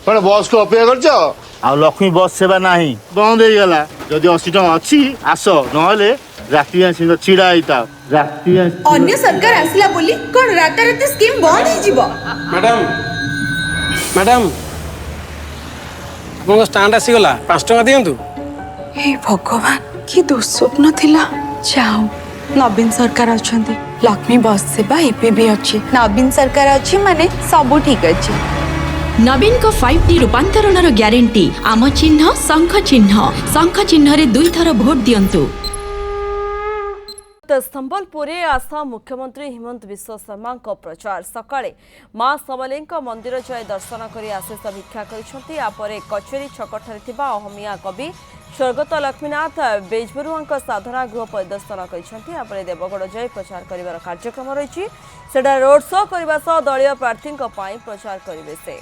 कौन बस को अपेक्षा करछ आ लक्ष्मी बस सेवा नहीं बंद हो गला जदि 80 टका अछि आस नहले राति आसी छिड़ा आइता राति अन्य सरकार आसला बोली कोन राताराती स्कीम बंद हो जिवो मैडम मैडम आपन स्टैंड आसी गला 5 टका दियंतु। हे भगवान की दुस्वप्न थिला जाओ नवीन सरकार अछंती लक्ष्मी बस सेवा एपे भी अछि नवीन सरकार अछि माने सब ठीक अछि। नवीन को 5T रूपांतरण ग्यारंटी आम चिन्ह शंख चिन्ह रे 2 थर भोट दियंतु। संबलपुर आसाम मुख्यमंत्री हिमंत विश्व शर्मा प्रचार सकाळे मां समलेई मंदिर जाय दर्शन कर आशीष भिक्षा कर कचेरी छक अहमिया कवि स्वर्गत लक्ष्मीनाथ बेजबरुआ साधना गृह परिदर्शन कर देवगढ़ जाय प्रचार कर कार्यक्रम रही रोड शो करने सह दलीय प्रार्थी प्रचार करेंगे से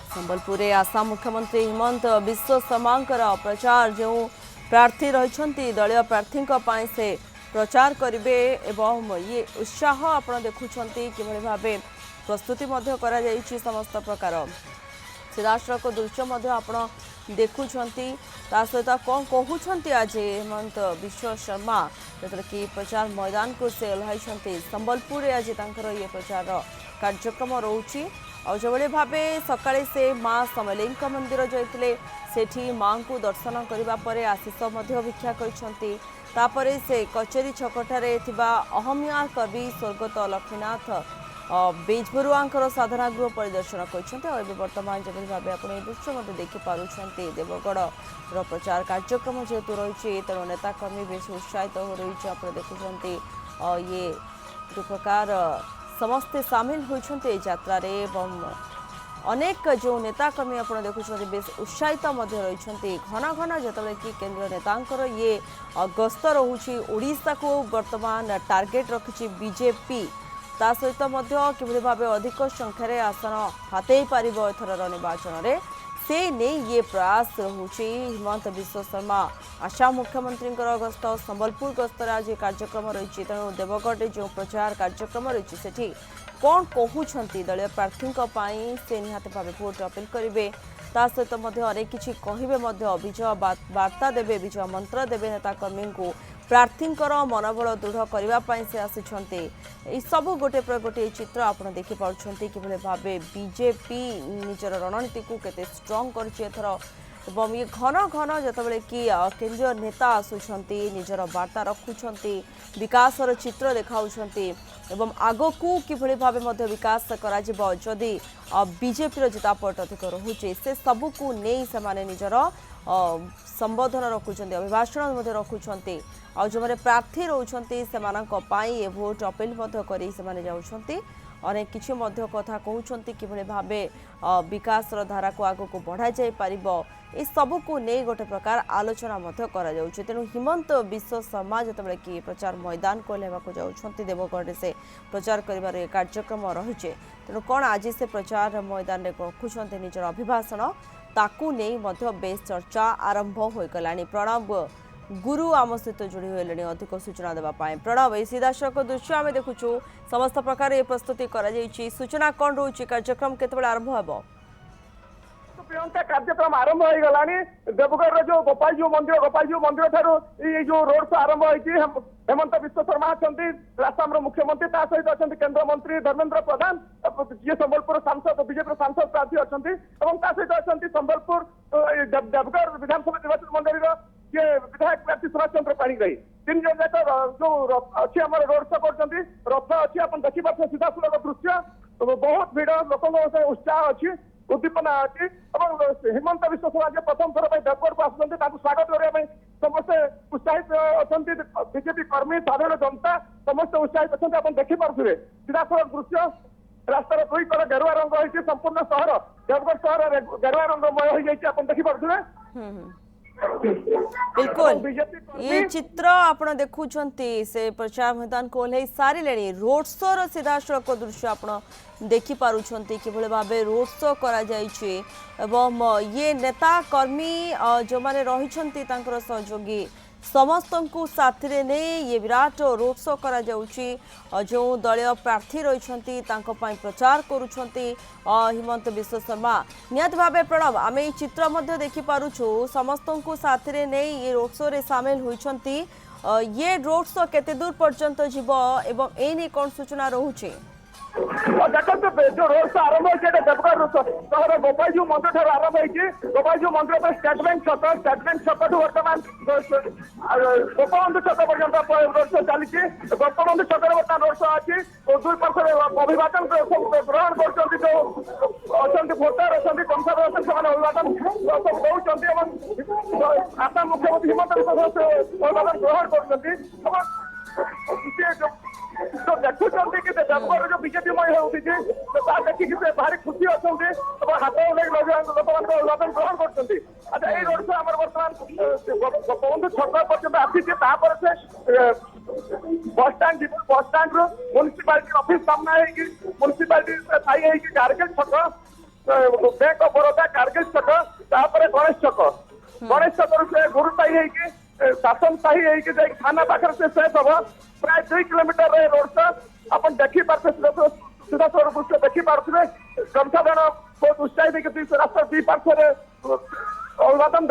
संबलपुर आसाम मुख्यमंत्री हिमंत विश्व शर्मा प्रचार जो प्रार्थी रही दलीय प्रार्थी से प्रचार करेंगे एवं ये उत्साह आपण देखुं कि भाव प्रस्तुति समस्त प्रकार सीधासख दृश्य आप देखुं सहित कौन कहते आज हिमंत विश्व शर्मा जो कि प्रचार मैदान को से ओह्लैंट संबलपुर आज ये प्रचार कार्यक्रम रोचे और जो भाव सकाळे से मां समलेई मंदिर जाते सेठी मां को दर्शन करने आशीष भिक्षा कर से कचेरी छकठारे अहमिया कवि स्वर्गत लक्ष्मीनाथ बेजबरुआ साधना गृह परिदर्शन कर बर्तमान जो भाव आप दृश्य देखिपुंट देवगढ़ प्रचार कार्यक्रम जेहेतु रही तेणु नेताकर्मी बेस उत्साहित हो रही आप देखुं ये जो प्रकार समस्ते सामिल होती यात्रा अनेक जो नेताकर्मी आप देखुं बेस उत्साहित रही घन घन जो कि केंद्रीय नेता ये गस्त रोचे ओडिशा को वर्तमान टार्गेट रखी बीजेपी ता सहित किभली भाव अधिक संख्यार आसन हाथई पार एथर निर्वाचन में से नहीं ये प्रयास रोचे हिमंत विश्व शर्मा आसाम मुख्यमंत्री गस्त संबलपुर गस्तर आज कार्यक्रम रही तेणु देवगढ़ जो प्रचार कार्यक्रम रही सेठी कौन कहते दलीय प्रार्थी से निहत भाव भोट अपील करेंगे ता सहित अनेक किसी कहे विजय वार्ता देवे विजय मंत्र देवे नेताकर्मी को प्रार्थी मनोबल दृढ़ करने से आसी सब गोटे पर गोटे चित्र आप देखिपुंट कि भाव बीजेपी निजर रणनीति को केते स्ट्रंग कर ये घन घन जो कि केंद्रीय नेता आसुंच निजर वार्ता रखुंट विकासर चित्र देखाऊँच एवं आगो को किभली भाव विकास करी बीजेपी जितापट अधिक रोचे से सबू को नहीं से निजर संबोधन रखुंट अभिभाषण रखुंट और जो प्रार्थी रोचंती से भोट अपील कर अनेक किसी कथा कहते कि भाव विकास धारा को आग को बढ़ा जाई पारिबो ए सबू को नहीं गोटे प्रकार आलोचना तेणु हिमंत विश्व शर्मा जो कि प्रचार मैदान को जाऊँच देवगढ़ से प्रचार कर कार्यक्रम रही तेणु कौन आज से प्रचार मैदान में रखुंट निजर अभिभाषण ताकू नहीं बेस चर्चा आरंभ हो गलानी। प्रणव गुरु आम सहित जोड़ी हुए अधिक सूचना देवाई प्रणव ये सीधासख दृश्य आम देखुचु समस्त प्रकार ये प्रस्तुति सूचना कौन रोचे कार्यक्रम केतबेले आरंभ हो प्रियंका कार्यक्रम आरंभ हो गलानी देवगढ़ जो गोपालजी मंदिर ठारू ये जो रोड शो आरंभ होती हेमंत विश्व शर्मा अच्छा आसाम मुख्यमंत्री सहित अच्छा केंद्र मंत्री धर्मेंद्र प्रधान जी संबलपुर सांसद बीजेपी सांसद प्रार्थी अच्छा सहित अच्छा संबलपुर देवगढ़ विधानसभा निर्वाचन मंडल ये विधायक प्रार्थी सुभाष चंद्र पाणिग्राही तीन जन जाक जो अच्छी आम रोड शो कर रथ अच्छी आप देखिए सीधासख दृश्य बहुत भिड़ लोक उत्साह अच्छी उद्दीपना अच्छी हिमंत विश्व शर्मा प्रथम थर देवगढ़ को आसुच्च स्वागत करने समस्ते उत्साहित अच्छा बीजेपी कर्मी साधारण जनता समस्ते उत्साहित अच्छा आप देखिपे सीधासख दृश्य रास्तार दुई कड़ गेरुआ रंग होती संपूर्ण सहर देवगढ़ सहर गेरुआ रंगमय हो जाए आप देखिपे बिल्कुल ये चित्र आप देखुं से प्रचार मैदान को ओह्लई सारे रोड शो सीधासख दृश्य आप देखिपुंट कि भाव रोड शो कर ये नेता कर्मी जो मैंने रही सहयोगी समस्त को साथी रे नहीं ये विराट रोड शो करा जाउची जो दलीय प्रार्थी रही प्रचार करुछंती हिमंत विश्व शर्मा नियत भावे प्रणव आम ये चित्र मध्य देखि पारुछु समस्त को साथी रे नहीं ये रोड शो रे शामिल होइछंती ये रोड शो केते दूर पर्यंत जीव एवं एने कौन सूचना रहुछि देखते जो रोड शो आरंभ होती है देवगढ़ सहर गोपालजी मंदिर ठार आरंभ होती गोपालजी मंदिर पर स्टेट बैंक छक बर्तमान गोपबंधु छक पर्यटन रोड शो चली गोपबंधु छक बर्तमान रोड शो अच्छी दुई पार्श्व अभिवादन ग्रहण कर जो अच्छा भोटर अच्छा कनसर अच्छा से अभिवादन सब दौरान आसाम मुख्यमंत्री हिमंत विश्व अभिवादन ग्रहण कर तो देखुं कि देवगढ़ जो बीजेपी होती देखिए से भारी खुशी अच्छा हाथ लोक अभिवादन ग्रहण कर अच्छा ये रोड शो आम बर्तमान गोपबंधु छक पर्यटन आसी से बस स्टाण्ड रु म्यूनिसिपालिटी ऑफिस सामना म्यूनिसिपालिटी साई गार्गेल छक बैंक ऑफ बड़ौदा गार्गेल छक गणेश छक से गुरु साई शासन साही थाना पाखे से शेष हम प्राय 2 किलोमीटर रोड शो आप देखी पारे सीधा दृश्य देखी पारे जनसाधारण बहुत उत्साहित रास्ता दुई पार्श्व अभिवादन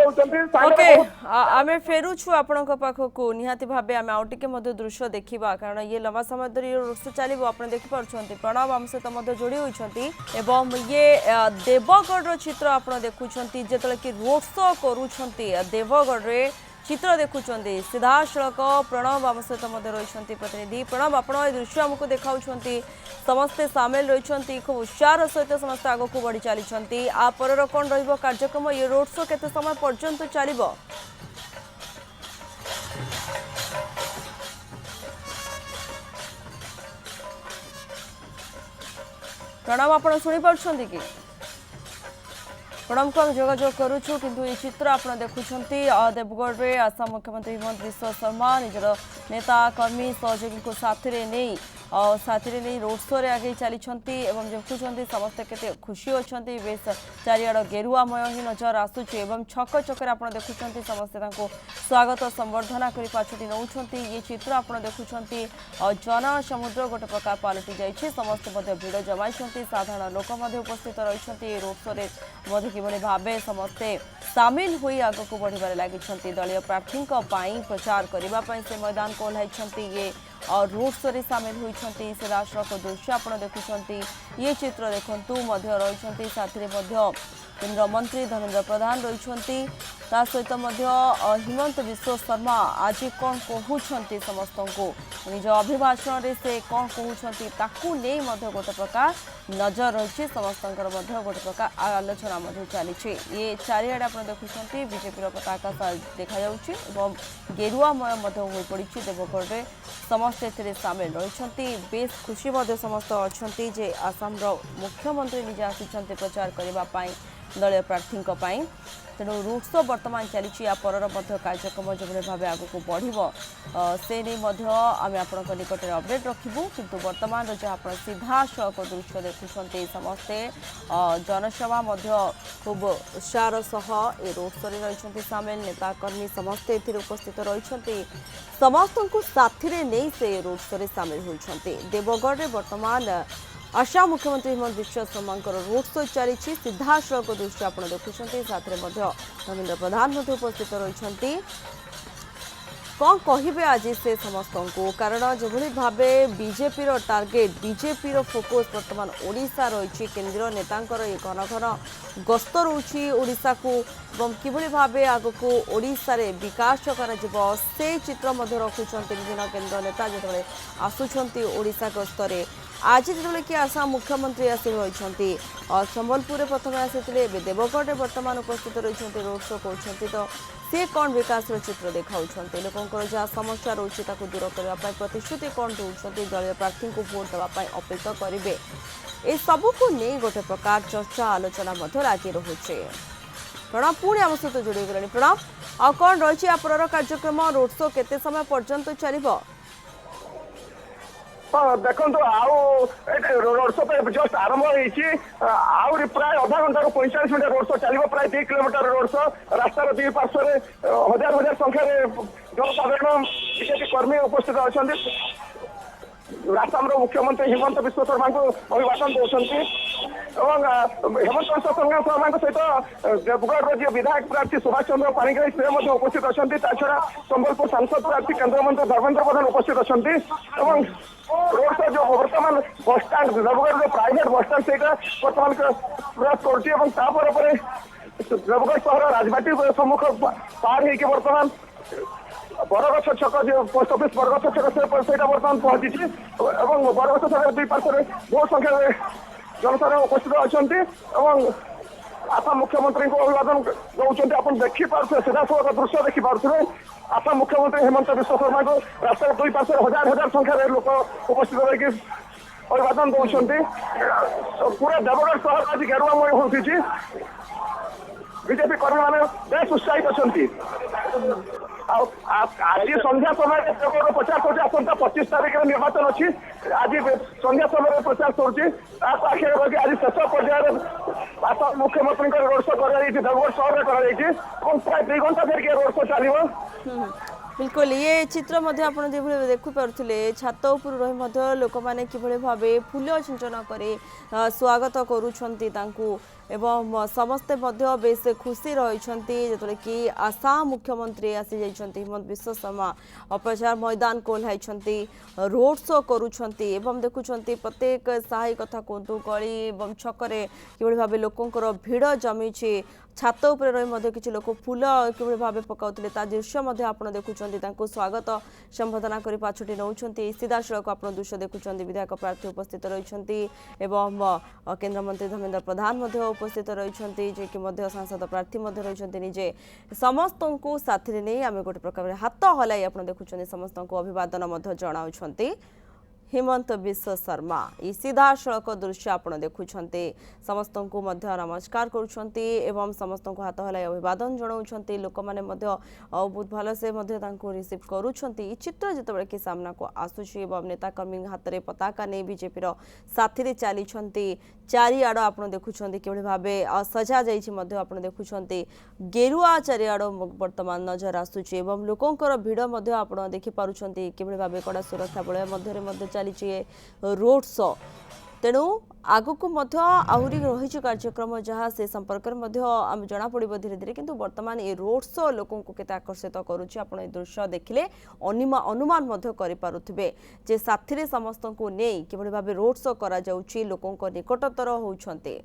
ओके आमे फेरुछु आपनक पाखकु निहाती भाबे आमे आउटिके मध्य दृश्य देखिबा कारण ये लंबा समय धरि रोड चलिबो आपण देखि पारुछंती प्रणव हम से मध्य जोड़ी होइछंती एवं ये देवगढ़ रो चित्र आपण देखुछंती जेतले कि रोड शो करूछंती देवगढ़ रे चित्र देखुंट सीधा सड़क प्रणव आम सहित रही प्रतिनिधि प्रणव आपण दृश्य आमको देखा समस्ते सामिल रही खूब उत्साह सहित समस्त आग को बढ़ी चली आपर कौन कार्यक्रम ये रोड शो केते समय पर्यंत चलिबो प्रणव आप शुणी पार्टी कि प्रणव को जोगाजोग करुचु किंतु ये चित्र आप देखुंट देवगढ़ में आसाम मुख्यमंत्री हिमंत विश्व शर्मा निजर नेता कर्मी सहयोगी को साथी नहीं रोड शो रे आगे चली देखुं समस्ते केते खुशी अच्छा बेस चारिआड़ गेरुआमय ही नजर आसूची छक छक आप देखुं समस्ते स्वागत संबर्धना कर पाछुटी नौ ये चित्र आप देखुं जन समुद्र गोटे प्रकार पलटि जाइए समस्ते भिड़ जमाई साधारण लोक उपस्थित रही रोड शो रे किभली भावे समस्ते सामिल हुई आग को बढ़िबारे लगी दलीय प्रार्थी प्रचार करने से मैदान को ओह्लाई ये और रोड शो रे सामिल होती सीधा सड़क दृश्य आप देखुं ये चित्र देखु रही साथी केंद्र मंत्री धर्मेंद्र प्रधान रही सहित हिमंत विश्व शर्मा आज कौन कहते समस्त को निज अभिभाषण रे से कौन कहते गोटे प्रकार नजर रही समस्त गोटे प्रकार आलोचना चली ये चारिआडे आप देखुं बीजेपी पताका देखा गेरुआमय हो पड़ी देवगढ़ में समस्ते सामिल रही बेस खुशी समस्त अच्छा जे आसाम मुख्यमंत्री निजे आसी प्रचार करने दलीय प्रार्थी तेणु रोड शो बर्तमान चली कार्यक्रम जो भाव आग को बढ़ से नहीं आम आप निकट में अपडेट रखू किंतु बर्तमान जहाँ सीधा सड़क दृश्य देखुं समस्ते जनसभा खूब उत्साह सह ए रोड शो रही सामिल नेताकर्मी समस्ते उपस्थित रही समस्त को साथी नहीं से रोड शो सामिल होती देवगढ़ में बर्तमान आसाम मुख्यमंत्री हिमंत विश्व शर्मा रोड शो चली सीधा सड़क दृश्य आप देखुं साथ धर्मेंद्र प्रधान उपस्थित रही कौन कहे आज से समस्त को कारण जो भाव बीजेपी टार्गेट बीजेपी फोकस बर्तमान ओडिशा रही केंद्रीय नेता ये घन घन गस्त रोची ओडिशा को किभली भाव आग को ओडिशा रे विकास से चित्र रखुंट विभिन्न केंद्र नेता जो आसुंच ओडिशा गस्त आज जो कि आसाम मुख्यमंत्री आसी रही संबलपुर प्रथम आसी देवगढ़ में बर्तमान उपस्थित रही रोड शो कर तो सी कौन विकास चित्र देखा लोक जहाँ समस्या रोचे दूर करने प्रतिश्रुति कौन दूसरी दलीय प्रार्थी को भोट देवाई अपेक्षा करेंगे ये सबू को नहीं गोटे प्रकार चर्चा आलोचना लगी रोचे प्रणव पुणी आम सहित जोड़ी गले प्रणव आ कौन रही आप कार्यक्रम रोड शो केते समय पर्यंत चलिबो ଦେଖନ୍ତୁ ଆଉ ରୋଡ ଶୋ ତ ଜଷ୍ଟ ଆରମ୍ଭ ହେଇଛି ଆହୁରି ପ୍ରାୟ ଅଧା ଘଣ୍ଟାରୁ 45 ମିନିଟ୍ ରୋଡ ଶୋ ଚାଲିବ ପ୍ରାୟ 2 କିଲୋମିଟର ରୋଡ ଶୋ ରାସ୍ତାର ଦୁଇ ପାର୍ଶ୍ୱରେ ହଜାର ହଜାର ସଂଖ୍ୟାରେ ଜନସାଧାରଣ ବିଜେପି କର୍ମୀ ଉପସ୍ଥିତ ଅଛନ୍ତି ଆସାମର ମୁଖ୍ୟମନ୍ତ୍ରୀ ହିମନ୍ତ ବିଶ୍ବ ଶର୍ମାଙ୍କୁ ଅଭିଭାଷଣ ଦେଉଛନ୍ତି ଏବଂ ହେମନ୍ତ ବିଶ୍ବ ଶର୍ମାଙ୍କ ସହିତ ଦେବଗଡ଼ର ଯିଏ ବିଧାୟକ ପ୍ରାର୍ଥୀ ସୁଭାଷ ଚନ୍ଦ୍ର ପାଣିଗ୍ରାହୀ ସେ ମଧ୍ୟ ଉପସ୍ଥିତ ଅଛନ୍ତି ତା ଛଡ଼ା ସମ୍ବଲପୁର ସାଂସଦ ପ୍ରାର୍ଥୀ କେନ୍ଦ୍ରମନ୍ତ୍ରୀ ଧର୍ମେନ୍ଦ୍ର ପ୍ରଧାନ ଉପସ୍ଥିତ ଅଛନ୍ତି ଏବଂ ରୋଡ ଶୋ ଯୋଉ ବର୍ତ୍ତମାନ ବସଷ୍ଟାଣ୍ଡ ଦେବଗଡ଼ର ପ୍ରାଇଭେଟ ବସଷ୍ଟାଣ୍ଡ ସେଇଟା ବର୍ତ୍ତମାନ ପ୍ରୟାସ କରୁଛି ଏବଂ ତାପରେ ପରେ ଦେବଗଡ଼ ସହର ରାଜବାଟୀ ସମ୍ମୁଖ ପାର ହେଇକି ବର୍ତ୍ତମାନ ବରଗଛ ଛକ ଯୋଉ ପୋଷ୍ଟ ଅଫିସ ବରଗଛ ଛକ ସେଇଟା ବର୍ତ୍ତମାନ ପହଞ୍ଚିଛି ଏବଂ ବରଗଛ ଛକର ଦୁଇ ପାର୍ଶ୍ୱରେ ବହୁ ସଂଖ୍ୟାରେ ଜନସାଧାରଣ ଉପସ୍ଥିତ ଅଛନ୍ତି ଏବଂ ଆସାମ ମୁଖ୍ୟମନ୍ତ୍ରୀଙ୍କୁ ଅଭିବାଦନ ଦେଉଛନ୍ତି ଆପଣ ଦେଖିପାରୁଥିବେ ସିଧାସଳଖ ଦୃଶ୍ୟ ଦେଖିପାରୁଥିବେ ଆସାମ ମୁଖ୍ୟମନ୍ତ୍ରୀ ହେମନ୍ତ ବିଶ୍ବ ଶର୍ମାଙ୍କୁ ରାସ୍ତାର ଦୁଇ ପାର୍ଶ୍ୱରେ ହଜାର ହଜାର ସଂଖ୍ୟାରେ ଲୋକ ଉପସ୍ଥିତ ରହିକି ଅଭିବାଦନ ଦେଉଛନ୍ତି ପୁରା ଦେବଗଡ଼ ସହର ଆଜି ଗେରୁଆମୟ ହୋଇଛି ବିଜେପି କର୍ମୀମାନେ ବେଶ ଉତ୍ସାହିତ ଅଛନ୍ତି ଆଉ ଆଜି ସନ୍ଧ୍ୟା ସମୟରେ ପ୍ରଚାର କରୁଛି ଆସନ୍ତା 25 ତାରିଖରେ ନିର୍ବାଚନ ଅଛି ଆଜି ସନ୍ଧ୍ୟା ସମୟରେ ପ୍ରଚାର କରୁଛି ତାକୁ ଆଖିରେ ରଖି ଆଜି ଶେଷ ପର୍ଯ୍ୟାୟରେ ଆସାମ ମୁଖ୍ୟମନ୍ତ୍ରୀଙ୍କ ରୋଡ ଶୋ କରାଯାଇଛି ଦେବଗଡ଼ ସହରରେ କରାଯାଇଛି ଏବଂ ପ୍ରାୟ 2 ଘଣ୍ଟା ଧରିକି ରୋଡ ଶୋ ଚାଲିବ बिल्कुल ये चित्र मध्य आपण जो देखु पारुथिले छात उपर रही मध्य लोक माने किभଳି भाबे फूल सिंचन करे स्वागत करूछंती तांकू एवं समस्ते मध्य बेस खुशी रहिछंती जेतले कि आसाम मुख्यमंत्री आसी जाइछंती हिमंत बिश्व शर्मा प्रचार मैदान कोल्हाइछंती रोड शो करूछंती एवं देखुछंती प्रत्येक सहाय कथा कोंतु गली एवं छकरे किभଳି भाबे लोकंकर भीड़ जमीछि छात उपर रही मध्य किछि लोक फूल किभଳି भाबे पकाउतिले ता दृश्य मध्य आपण देखुछंती तांको स्वागत संबोधना करी पाछुटी नउछंती सीधासळख आपण दृश्य देखुछंती विधायक प्रार्थी उपस्थित रहिछंती एवं केंद्र मंत्री धर्मेन्द्र प्रधान मध्य उपस्थित रहिछंती जे कि मध्य सांसद प्रार्थी मध्य रहिछंती निजे समस्तंकु साथी नै आमे गोटे प्रकार हाथ हलाई आपण देखुछंती समस्तंकु अभिवादन मध्य जणाउछंती हिमंत बिश्व शर्मा ई सीधासळख दृश्य आपण देखुछंती समस्त को मध्य नमस्कार करुछंती एवं समस्त को हाथ हलाई अभिवादन जणाउछंती लोक माने मध्य बहुत भल से मध्य तांको रिसीव करुछंती ई चित्र जतबे कि सामना को आसुची एवं नेता कर्मी हाथ रे पताका नै बीजेपी रो साथी रे चालीछंती चारिआड़ आपण देखुछंती किभଳି भाबे सजा जाइछि मध्य आपण देखुछंती गेरुआ चारिआड़ वर्तमान नजर आसुची एवं लोकंकर भीड़ मध्य आपण देखि पारुछंती किभଳି भाबे कड़ा सुरक्षा बलय मध्य चली रोड शो तेणु आगु मध्य आहुरी रही कार्यक्रम जहाँ से संपर्क में जना पड़ धीरे धीरे किंतु वर्तमान ये रोड शो लोकों को केते आकर्षित करुच्ची आपण ए दृश्य देखिले अनुमान करें जे साथी समस्त को नहीं किभଳି भाबे रोड शो करा जाउची लोकों निकटतर होउछंते।